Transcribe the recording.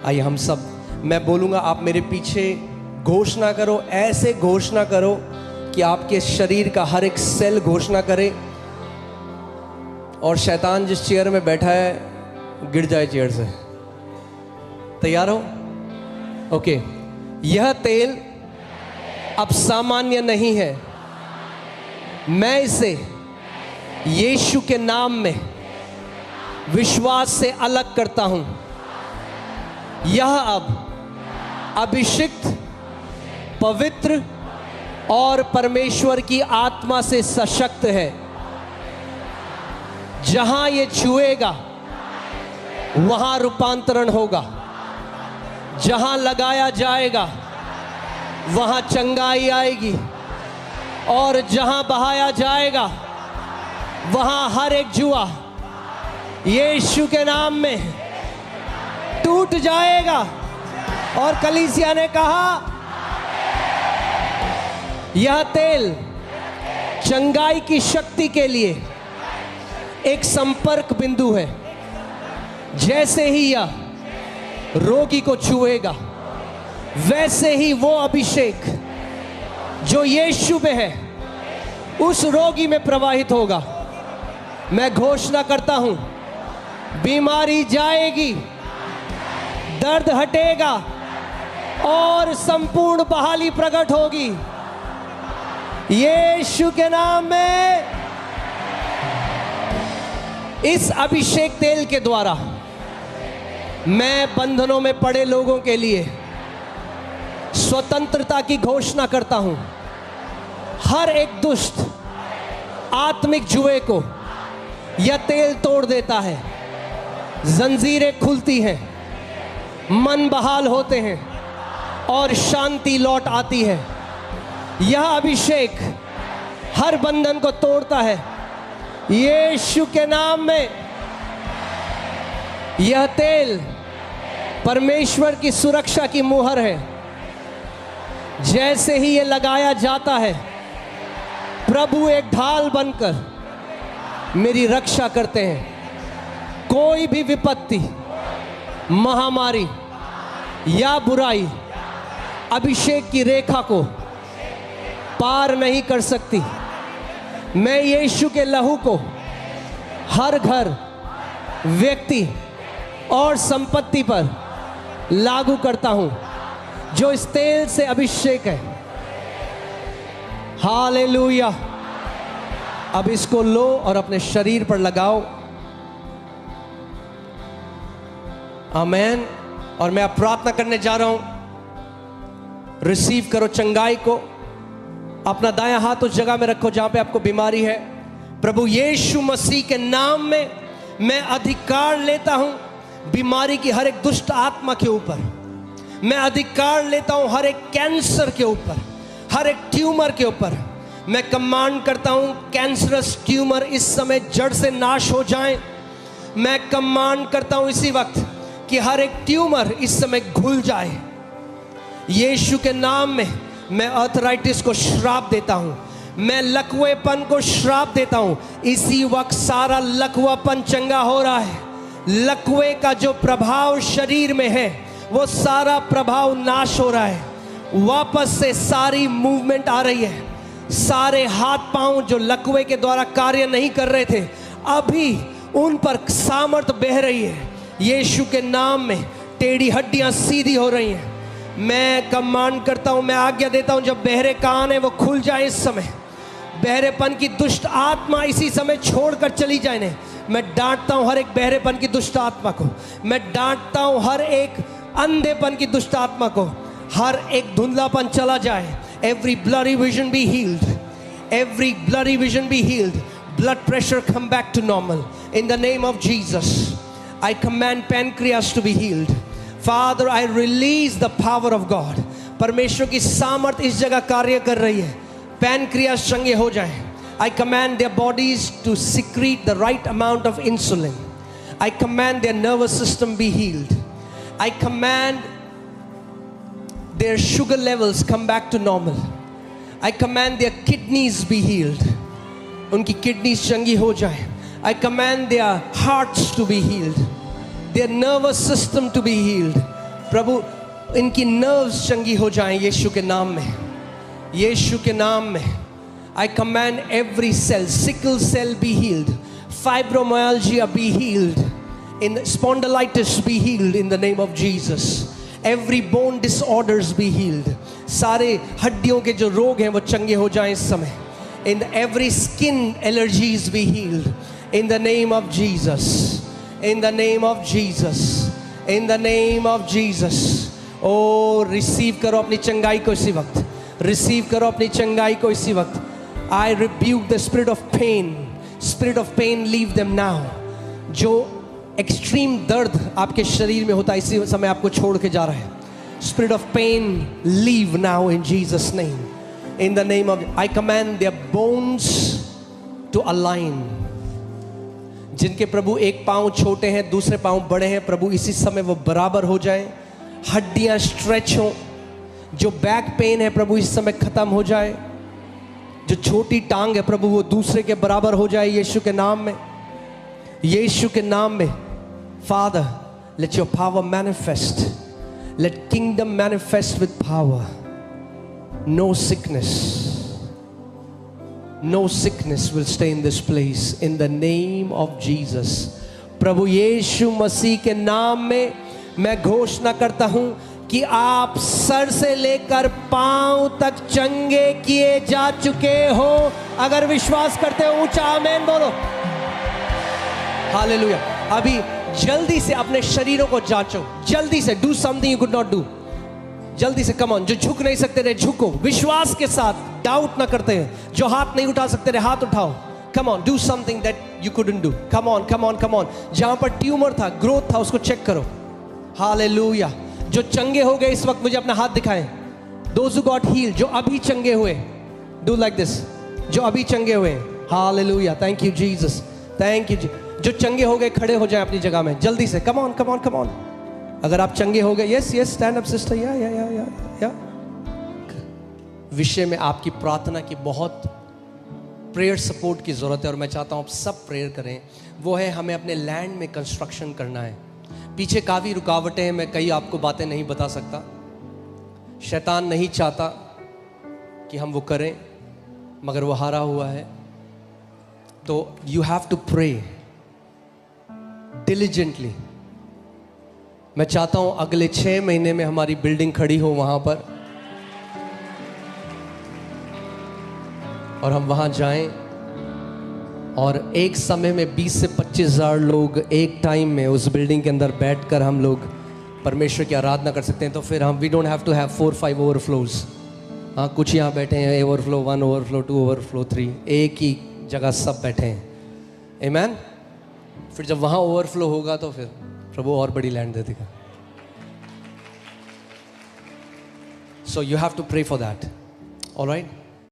आइए हम सब, मैं बोलूँगा आप मेरे पीछे घोषणा करो, ऐसे घोषणा करो कि आपके शरीर का हर एक सेल घोषणा करे और शैतान जिस चेयर में बैठा है गिर जाए चेयर से। तैयार हो? ओके। यह तेल अब सामान्य नहीं है, मैं इसे यीशु के नाम में विश्वास से अलग करता हूं। यह अब अभिषिक्त, पवित्र और परमेश्वर की आत्मा से सशक्त है। जहां ये छुएगा वहां रूपांतरण होगा, जहां लगाया जाएगा वहां चंगाई आएगी, और जहां बहाया जाएगा वहां हर एक जुआ यीशु के नाम में टूट जाएगा। और कलीसिया ने कहा यह तेल चंगाई की शक्ति के लिए एक संपर्क बिंदु है। जैसे ही यह रोगी को छुएगा वैसे ही वो अभिषेक जो यीशु में है उस रोगी में प्रवाहित होगा। मैं घोषणा करता हूं, बीमारी जाएगी, दर्द हटेगा और संपूर्ण बहाली प्रकट होगी यीशु के नाम में। इस अभिषेक तेल के द्वारा मैं बंधनों में पड़े लोगों के लिए स्वतंत्रता की घोषणा करता हूं। हर एक दुष्ट आत्मिक जुए को यह तेल तोड़ देता है। जंजीरें खुलती हैं, मन बहाल होते हैं और शांति लौट आती है। यह अभिषेक हर बंधन को तोड़ता है यीशु के नाम में। यह तेल परमेश्वर की सुरक्षा की मुहर है। जैसे ही ये लगाया जाता है प्रभु एक ढाल बनकर मेरी रक्षा करते हैं। कोई भी विपत्ति, महामारी या बुराई अभिषेक की रेखा को पार नहीं कर सकती। मैं यीशु के लहू को हर घर, व्यक्ति और संपत्ति पर लागू करता हूं जो इस तेल से अभिषेक है। हालेलुया। अब इसको लो और अपने शरीर पर लगाओ। आमेन। और मैं अब प्रार्थना करने जा रहा हूं। रिसीव करो चंगाई को। अपना दायां हाथ उस जगह में रखो जहां पे आपको बीमारी है। प्रभु यीशु मसीह के नाम में मैं अधिकार लेता हूं बीमारी की हर एक दुष्ट आत्मा के ऊपर। मैं अधिकार लेता हूं हर एक कैंसर के ऊपर, हर एक ट्यूमर के ऊपर। मैं कमांड करता हूं कैंसरस ट्यूमर इस समय जड़ से नाश हो जाएं। मैं कमांड करता हूं इसी वक्त कि हर एक ट्यूमर इस समय घुल जाए। यीशु के नाम में मैं आर्थराइटिस को श्राप देता हूं। मैं लकवेपन को श्राप देता हूं। इसी वक्त सारा लकवापन चंगा हो रहा है। लकवे का जो प्रभाव शरीर में है वो सारा प्रभाव नाश हो रहा है। वापस से सारी मूवमेंट आ रही है। सारे हाथ पांव जो लकवे के द्वारा कार्य नहीं कर रहे थे अभी उन पर सामर्थ बह रही है। यीशु के नाम में टेढ़ी हड्डियां सीधी हो रही हैं। मैं कमांड करता हूं, मैं आज्ञा देता हूं जब बहरे कान है वो खुल जाए। इस समय बहरेपन की दुष्ट आत्मा इसी समय छोड़कर चली जाए। ने मैं डांटता हूं हर एक बहरेपन की दुष्ट आत्मा को। मैं डांटता हूं हर एक अंधेपन की दुष्ट आत्मा को। हर एक धुंधलापन चला जाए। Every blurry vision be healed. Every blurry vision be healed. Blood pressure come back to normal. In the name of Jesus, I command pancreas to be healed. Father, I release the power of God. परमेश्वर की सामर्थ इस जगह कार्य कर रही है। Pancreas चंगे हो जाए। I command their bodies to secrete the right amount of insulin. I command their nervous system be healed. I command their sugar levels come back to normal. I command their kidneys be healed. उनकी kidneys चंगी हो जाए. I command their hearts to be healed, their nervous system to be healed. प्रभु इनकी nerves चंगी हो जाएं यीशु के नाम में, यीशु के नाम में। I command every cell, sickle cell be healed, fibromyalgia be healed, in spondylitis be healed in the name of Jesus. Every bone disorders be healed. सारे हड्डियों के जो रोग हैं वो चंगे हो जाएं इस समय। In every skin allergies be healed in the name of Jesus. In the name of Jesus. In the name of Jesus. Oh, receive करो अपनी चंगाई को इसी वक्त, receive करो अपनी चंगाई को इसी वक्त। I rebuke the spirit of pain. Spirit of pain, leave them now. जो एक्सट्रीम दर्द आपके शरीर में होता है इसी समय आपको छोड़ के जा रहा है। Spirit of pain, leave now in Jesus' name. In the name of, I command their bones to align. जिनके प्रभु एक पांव छोटे हैं, दूसरे पांव बड़े हैं, प्रभु इसी समय वो बराबर हो जाए। हड्डियां स्ट्रेच हो। जो बैक पेन है प्रभु इस समय खत्म हो जाए। जो छोटी टांग है प्रभु वो दूसरे के बराबर हो जाए यीशु के नाम में, यीशु के नाम में। Father, let your power manifest. Let kingdom manifest with power. No sickness will stay in this place in the name of Jesus. प्रभु यीशु मसीह के नाम में मैं घोषणा करता हूं कि आप सर से लेकर पांव तक चंगे किए जा चुके हो। अगर विश्वास करते हो ऊंचा आमेन बोलो। हालेलुया। अभी जल्दी से अपने शरीरों को जांचो, जल्दी से। Do something you could not do. जल्दी से कम ऑन। जो झुक नहीं सकते रहे झुको, विश्वास के साथ, डाउट ना करते हैं। जो हाथ नहीं उठा सकते रहे हाथ उठाओ। Come on, do something that you couldn't do. Come on come on come on. जहां पर ट्यूमर था, ग्रोथ था, उसको चेक करो। हालेलुया। जो चंगे हो गए इस वक्त मुझे अपना हाथ दिखाएं। Those who got healed, जो अभी चंगे हुए, do like this, जो अभी चंगे हुए। Hallelujah. Thank you Jesus, thank you. जो चंगे हो गए खड़े हो जाएं अपनी जगह में जल्दी से। Come on come on come on. अगर आप चंगे हो गए, yes yes, stand up sister. या विषय में आपकी प्रार्थना की बहुत प्रेयर सपोर्ट की ज़रूरत है और मैं चाहता हूँ आप सब प्रेयर करें। वो है हमें अपने लैंड में कंस्ट्रक्शन करना है। पीछे काफ़ी रुकावटें हैं, मैं कई आपको बातें नहीं बता सकता। शैतान नहीं चाहता कि हम वो करें, मगर वो हारा हुआ है। तो you have to pray diligently. मैं चाहता हूं अगले 6 महीने में हमारी बिल्डिंग खड़ी हो वहां पर, और हम वहां जाएं और एक समय में 20 से 25 हज़ार लोग एक टाइम में उस बिल्डिंग के अंदर बैठकर हम लोग परमेश्वर की आराधना कर सकते हैं। तो फिर हम we don't have to have 4-5 overflows. हाँ, कुछ यहाँ बैठे हैं ओवरफ्लो 1 ओवरफ्लो 2 ओवरफ्लो 3, एक ही जगह सब बैठे हैं। आमेन। फिर जब वहाँ ओवरफ्लो होगा तो फिर प्रभु और बड़ी लैंड दे देगा। So you have to pray for that. Alright.